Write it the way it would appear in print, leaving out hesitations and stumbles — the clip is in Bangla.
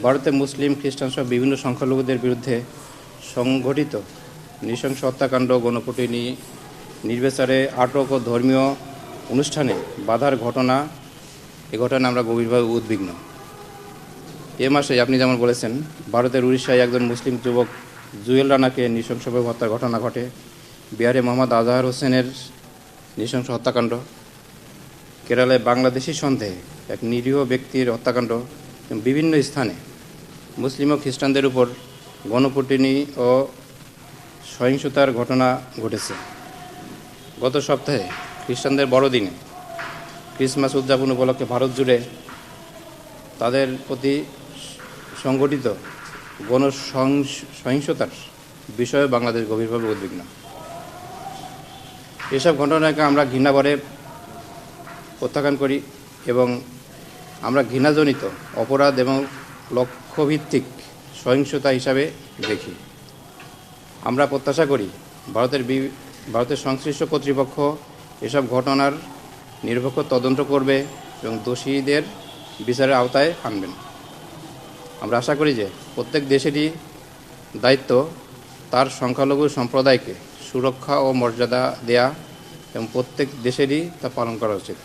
ভারতে মুসলিম খ্রিস্টান সহ বিভিন্ন সংখ্যালঘুদের বিরুদ্ধে সংঘটিত নৃশংস হত্যাকাণ্ড, গণপিটুনি, নির্বিচারে আটক ও ধর্মীয় অনুষ্ঠানে বাধার ঘটনা, এ ঘটনায় আমরা গভীরভাবে উদ্বিগ্ন। এ মাসে আপনি যেমন বলেছেন, ভারতের উড়িষ্যায় একজন মুসলিম যুবক জুয়েল রানাকে নৃশংসভাবে হত্যার ঘটনা ঘটে। বিহারে মোহাম্মদ আজহার হোসেনের নৃশংস হত্যাকাণ্ড, কেরালায় বাংলাদেশি সন্দেহে এক নিরীহ ব্যক্তির হত্যাকাণ্ড, বিভিন্ন স্থানে মুসলিম ও খ্রিস্টানদের উপর গণপিটুনি ও সহিংসতার ঘটনা ঘটেছে। গত সপ্তাহে খ্রিস্টানদের বড়দিনে ক্রিসমাস উদযাপন উপলক্ষে ভারত জুড়ে তাদের প্রতি সংঘটিত সহিংসতার বিষয়ে বাংলাদেশ গভীরভাবে উদ্বিগ্ন। এসব ঘটনাকে আমরা ঘৃণাভরে প্রত্যাখ্যান করি এবং আমরা ঘৃণাজনিত অপরাধ এবং লক্ষ্যভিত্তিক সহিংসতা হিসাবে দেখি। আমরা প্রত্যাশা করি ভারতের সংশ্লিষ্ট কর্তৃপক্ষ এসব ঘটনার নিরপেক্ষ তদন্ত করবে এবং দোষীদের বিচারের আওতায় আনবেন। আমরা আশা করি যে প্রত্যেক দেশেরই দায়িত্ব তার সংখ্যালঘু সম্প্রদায়কে সুরক্ষা ও মর্যাদা দেয়া এবং প্রত্যেক দেশেরই তা পালন করা উচিত।